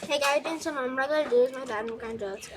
Hey guys, doing some regular dudes. My dad and kind of let's go.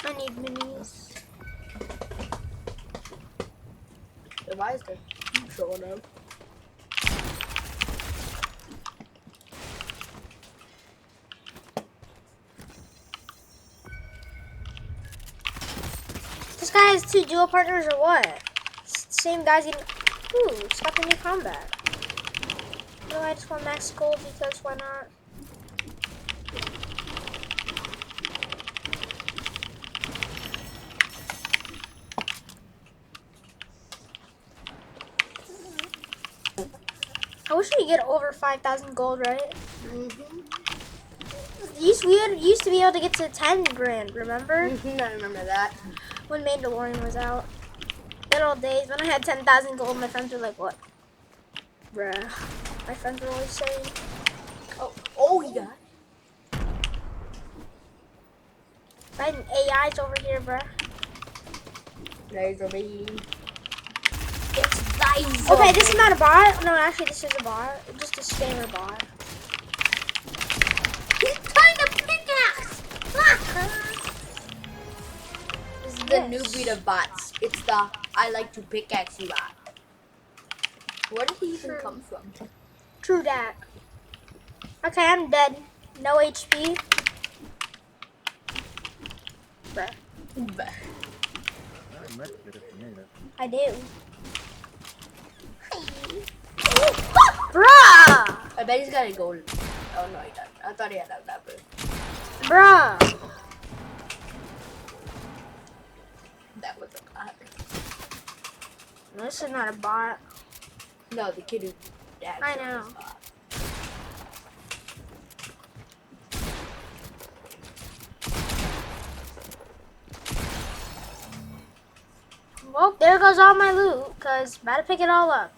I need minis. Why is there showing up? This guy has two dual partners or what? Same guys even. Ooh, it's got the new combat. No, I just want max gold because why not? I wish we could get over 5,000 gold, right? We used to be able to get to 10 grand, remember? I remember that. When Mandalorian was out. Good old days when I had 10,000 gold, my friends were like, what? Bruh. My friends were always saying, Oh, he got it. fighting AIs over here, bruh. Laser beam. Okay, this is not a bot. No, actually, this is a bot. Just a spammer bot. He's trying to pickaxe! This is the new breed of bots. It's the I like to pickaxe you bot. Where did he even come from? True that. Okay, I'm dead. No HP. Bruh. I do. Bruh! I bet he's got a gold. Oh no, he doesn't. I thought he had that leopard. Bruh. That was a bot. No, this is not a bot. No, the kid who. I know. Well, there goes all my loot, cause about to pick it all up.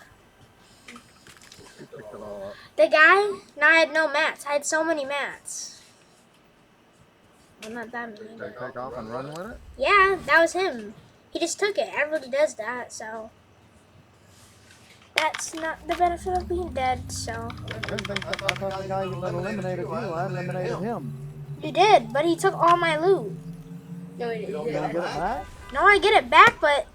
The guy, now I had no mats. I had so many mats. Well, not that many. Did they take off and run with it? Yeah, that was him. He just took it. Everybody does that, so. That's not the benefit of being dead, so. I thought the guy that eliminated you, I eliminated him. You did, but he took all my loot. No, he You didn't. gonna get it back? No, I get it back, but.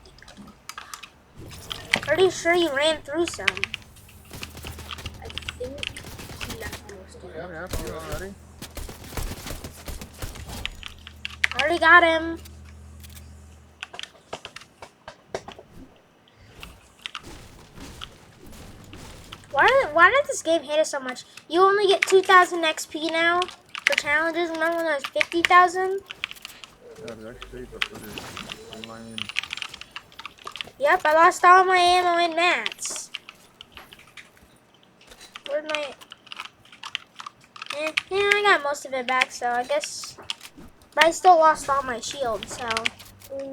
Pretty sure you ran through some. I think he left most of it. Yeah, yeah, you already. I already got him. Why did this game hate us so much? You only get 2,000 XP now for challenges. Remember when it was 50,000? Yeah, the XP are pretty lame. Yep, I lost all my ammo and mats. Where'd my... Yeah, I got most of it back, so I guess... But I still lost all my shields, so... I'm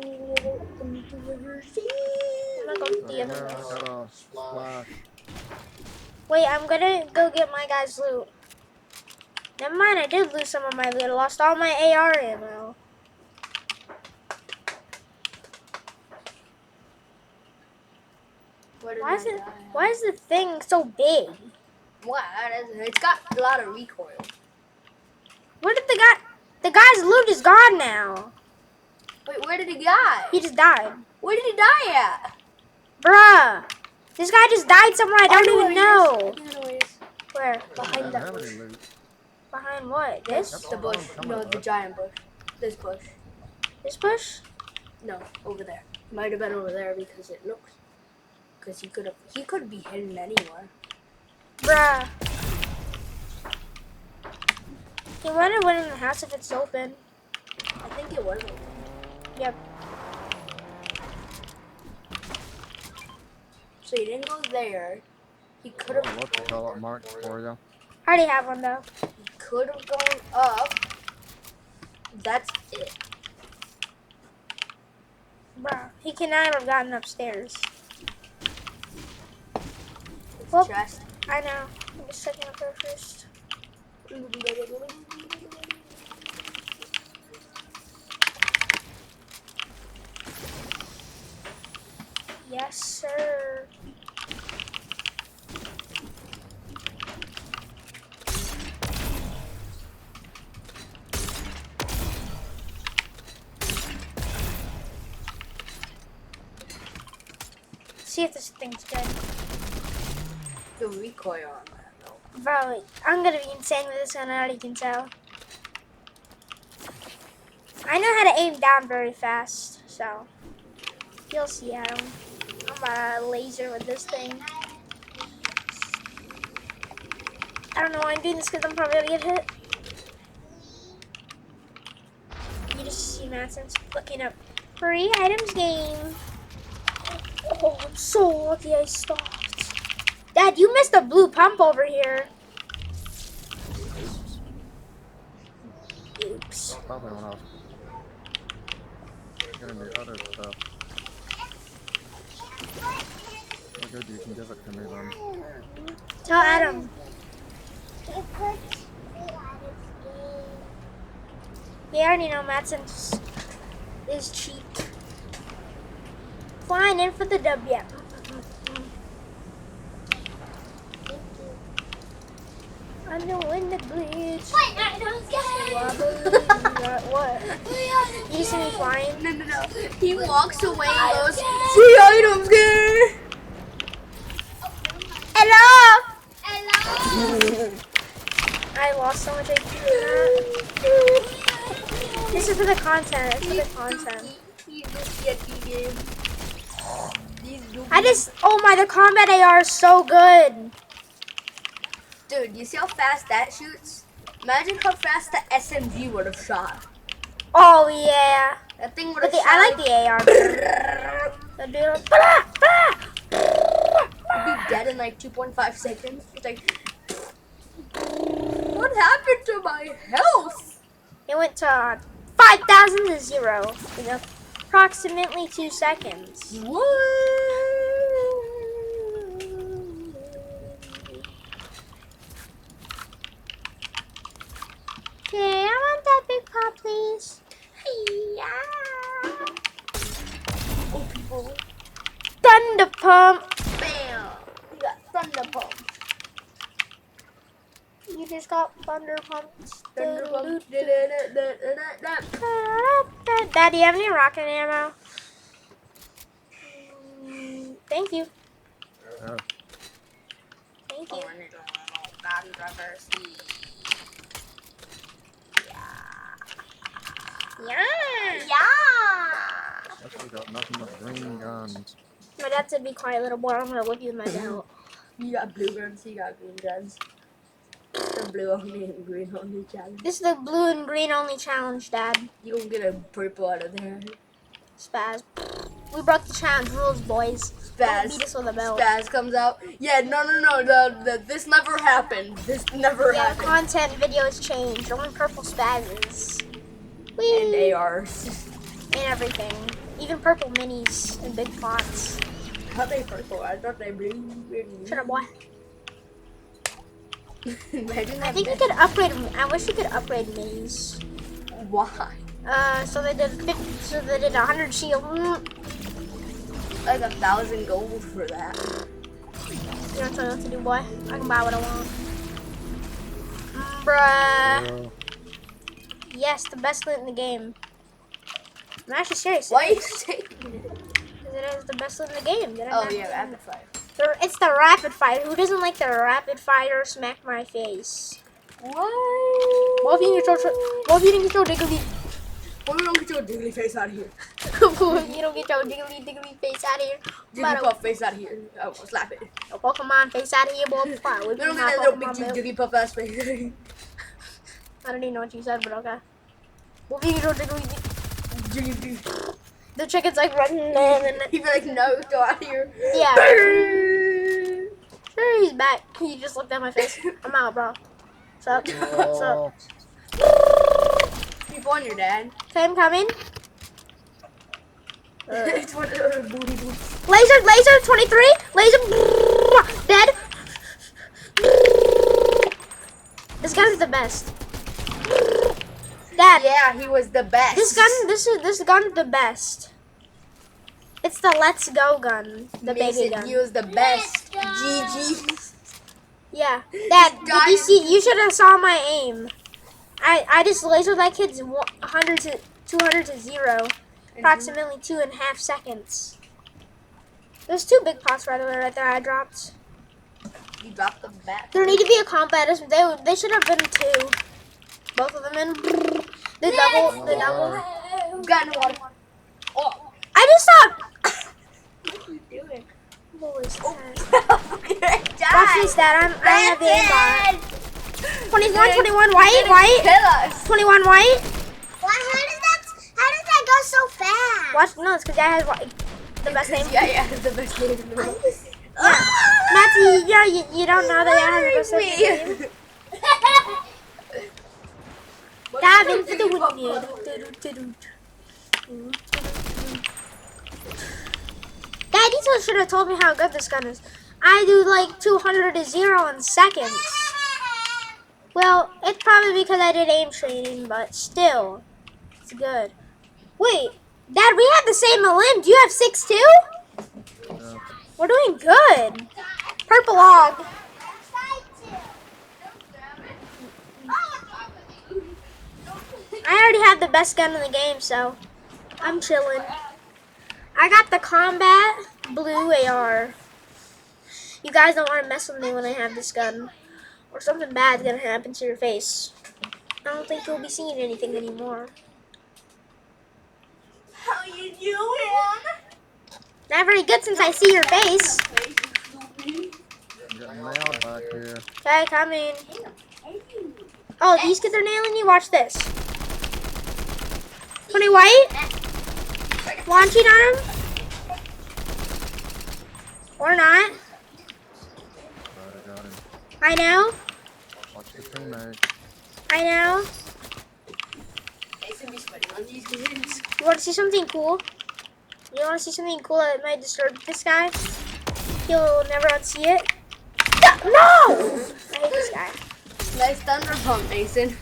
gonna go the other Yeah, way. I got a splash. Wait, I'm gonna go get my guy's loot. Never mind, I did lose some of my loot. I lost all my AR ammo. Why is the thing so big? What? It's got a lot of recoil. Where did the guy's loot is gone now. Wait, where did he die? He just died. Where did he die at? Bruh. This guy just died somewhere I don't even know. Where? Behind I that don't have bush. any loot. Behind what? This? The bush. No, the giant bush. This bush. This bush? No, over there. Might have been over there because it looks. Because he could be hidden anywhere. Bruh. He might have went in the house if it's open. I think it was. Yep. So he didn't go there. He could Oh, have. what to call it marked for you? I already have one though. He could have gone up. That's it. Bruh. He cannot have gotten upstairs. It's Whoop. chest. I know. I'm just checking up there first. Yes, sir. See if this thing's good. The recoil on that though. Bro, I'm gonna be insane with this gun, I already can tell. I know how to aim down very fast, so you'll see how. I'm a laser with this thing. I don't know why I'm doing this because I'm probably gonna get hit. You just see Madsen's looking up free items game. Oh, I'm so lucky I stopped. Dad, you missed a blue pump over here. Oops. Probably when I was getting the other stuff. How good you can give it to me then. Tell Adam. Yeah, I already know Madsen is cheap. Flying in for the W. I know in the glitch. Wait, I don't What? You see me flying? No. He walks away and goes, "See items here." Hello! Hello. I lost so much HP in that. This is for the content. It's for the content. Oh my, the combat AR is so good. Dude, you see how fast that shoots? Imagine how fast the SMG would have shot. Oh yeah. That thing would But have shot. I like the AR. The dude, You'd be dead in like 2.5 seconds. It's like, what happened to my health? it went to 5,000 to 0 in approximately 2 seconds. What? Okay, I want that big pop, please. Yeah. Oh, people. Thunder pump. Bam. You got thunder pump. You just got thunder pumps. Thunder pump. Dad, do you have any rocket ammo? Thank you. Yeah. Thank you. Yeah. Actually got nothing but green guns. My dad said, "Be quiet, little boy. I'm gonna whip you with my belt." You got blue guns, he got green guns. The blue only and green only challenge. This is the blue and green only challenge, Dad. You gonna get a purple out of there. Spaz. We broke the challenge rules, boys. Don't beat us with a belt. Spaz comes out. Yeah, no. This never happened. This never Yeah, happened. content videos changed. Only purple spazes. Whee! And ARs. And everything. Even purple minis and big pots. How they purple? I thought they blue. Shut up, boy. Imagine I that. think you could upgrade. I wish you could upgrade minis. Why? So they did 50, so they did 100 shield. Like 1,000 gold for that. You don't tell me what to do, boy. I can buy what I want. Bruh. Yes, the best loot in the game. I'm actually serious. Why are you taking it? Because it is the best in the game. Did I Oh not yeah, name rapid fire. It's the rapid fire. Who doesn't like the rapid fire smack my face? What? What if you can control Diggly? What we don't get your diggly face out of here? What if you don't get your Diggly face out of here? Jigglypuff face out of here. Oh, slap it. Your Pokemon face out of here, boy. Fire. We Whip don't me get my that little big Pokemon belt. Jigglypuff ass face. I don't even know what you said, but okay. What if you control Diggly? Jiggly. The chicken's like running and He'd be like, no, go out of here. yeah. Sure, he's back. He just looked at my face. I'm out, bro. What's up? What's up? Keep on your dad. Okay, I'm coming. It's one of the booty boots. Laser, 23. Laser, dead. This gun's the best. Dad, Yeah, he was the best. this gun's the best. It's the Let's Go gun, the baby Mason, gun. he was the best. GG. Yeah, Dad, did you see? You should have saw my aim. I just lasered that kid's 100 to 200 to 0, approximately 2.5 seconds. There's 2 big pots by the way right there. I dropped. You dropped the bat. There need to be a combat. They should have been 2. Both of them in. The double. Got in water. Oh. I just saw. What are you doing? What was that? You're gonna die. Watch this, Dad. I have the aim bar. Brandon! 21, white. Kill us. 21, white. How does that go so fast? Watch, no, it's because Dad has white. The best aim. Yeah, the best name in the world. Yeah. Matthew, yeah, you don't know that Dad has the best aim. Dive into the wind. Dad, you should have told me how good this gun is. I do like 200 to 0 in seconds. Well, it's probably because I did aim training, but still, it's good. Wait, Dad, we have the same limb. Do you have 6 too? No. We're doing good. Purple log. I already have the best gun in the game, so I'm chilling. I got the combat blue AR. You guys don't want to mess with me when I have this gun, or something bad's gonna happen to your face. I don't think you'll be seeing anything anymore. How you doing? Not very good since I see your face. I'm getting nailed back here. Okay, coming. Oh, these kids are nailing you? Watch this. 20 white. Launching on him. Or not. Alright, I got him. I know. Watch the teammate. I know. Mason be sweating on these kids. You want to see something cool? You want to see something cool that might disturb this guy? He'll never unsee it. No! I hate this guy. Nice thunder pump, Mason.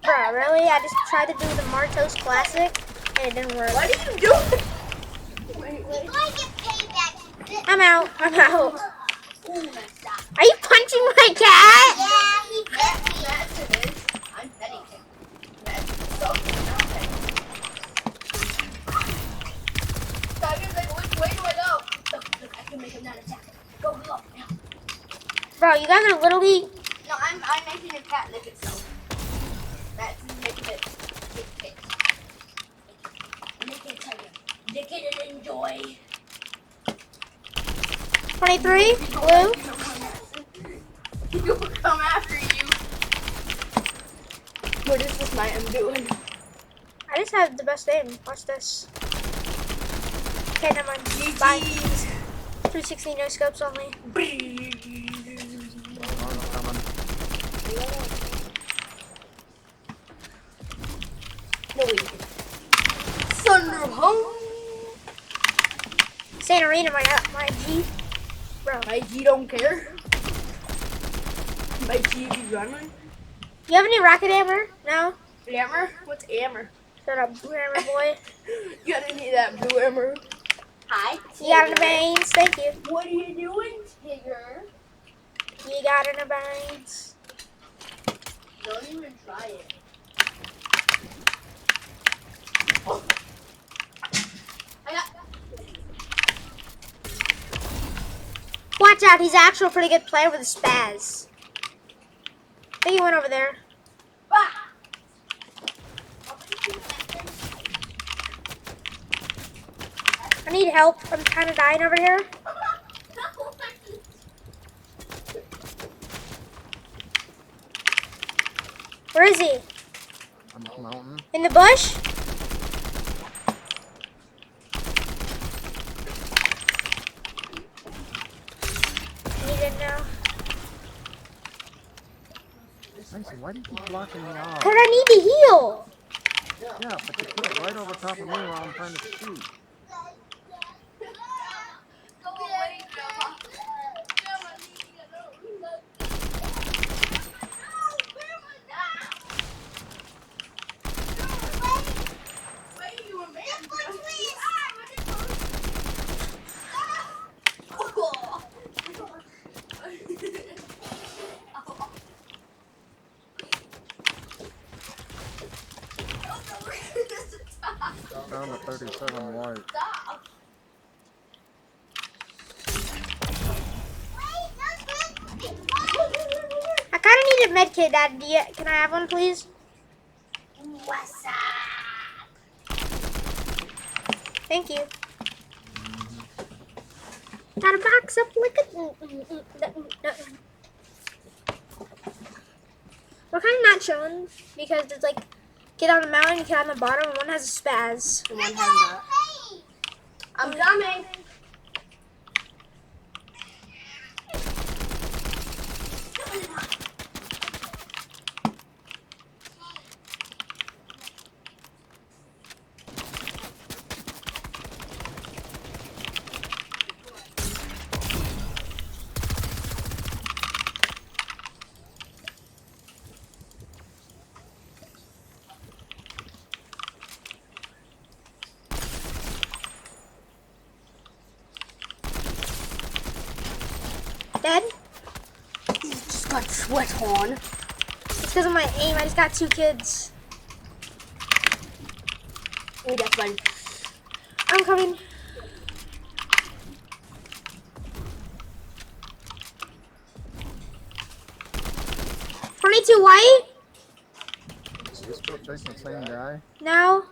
Bruh, really? I just tried to do the Martos Classic, and it didn't work. What are you doing? Wait. Before I get paid back, I'm out. I'm out. Are you punching my cat? yeah, he bit me. I'm petting him. That's so nothing. Tiger's like, which way do I go? Look, I can make him not attack. Go. Now. Bro, you guys are literally... No, I'm making a cat lick itself. That's making it lick it. Lick it, Tiger. Lick it and enjoy. 23, blue. He will come after you. What is this man doing? I just have the best aim. Watch this. Okay, never mind. Bye. 360 no scopes only. Arm's coming. No, wait. Thunder home. Santa Arena, my G. Bro. My G don't care. My G be running. You have any rocket hammer? No? Hammer? What's hammer? Shut up, blue hammer boy. You gotta need that blue hammer. Hi. You got in the veins. Thank you. What are you doing, Tigger? You got in the veins. Don't even try it. I got. Watch out, he's actually a pretty good player with a spaz. I think he went over there. I need help. I'm kind of dying over here. Where is he? On this mountain. In the bush? Need it now. Mason, why do you keep blocking me off? Because I need to heal. Yeah, but you put it right over top of me while I'm trying to shoot. Go away, Grandma. Down to 37 white. I kind of need a med kit, Dad. Can I have one, please? What's up? Thank you. Got a box up like a... We're kind of not chilling because it's like, get on the mountain, get on the bottom, and one has a spaz. And one has that. I'm coming. Dead? Just got sweat on. It's because of my aim. I just got 2 kids. Oh, that's fun. I'm coming. $22 white? Are you still chasing the same guy? No.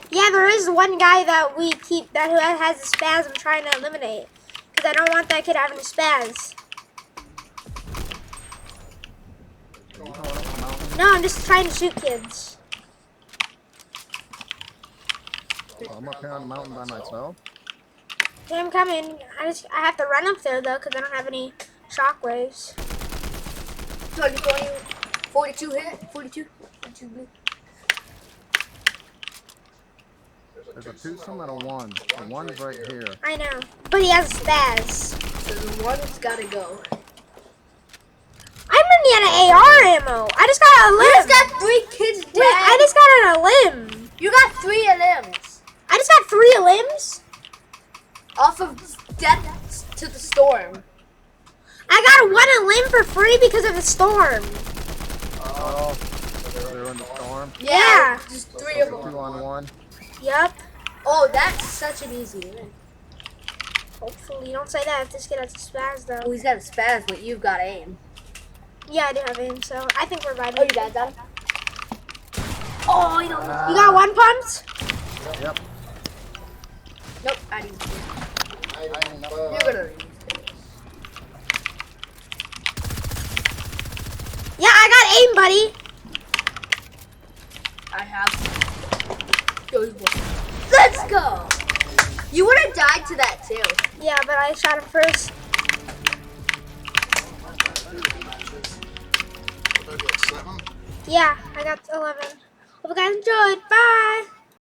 Yeah, there is one guy that we keep that who has a spaz I'm trying to eliminate. Because I don't want that kid having a spaz. Are you going up the mountain? No, I'm just trying to shoot kids. Oh, I'm up here on the mountain by myself. Okay, I'm coming. I have to run up there though because I don't have any shockwaves. 20, 42 hit. 42 blue. There's a twosome and a one. The one's right here. I know. But he has a spaz. So the one's gotta go. I'm running out of AR ammo. I just got a You limb. just got 3 kids dead. Wait, I just got a limb. You got 3 of them. I just got 3 limbs. Off of death to the storm. I got one limb for free because of the storm. Oh, they're in the storm. Yeah. Just So 3 it's of a them. 2-on-1. Yup. Oh, that's such an easy win. Hopefully, don't say that if this kid has a spaz Oh, though. he's got a spaz, but you've got aim. Yeah, I do have aim, so I think we're vibing. Oh, you got that? Oh, you don't. You got 1 pumped? Yep. Nope, I didn't. You're gonna. Yeah, I got aim, buddy. I have. Let's go! You would have died to that too. Yeah, but I shot him first. Yeah, I got 11. Hope you guys enjoyed. Bye.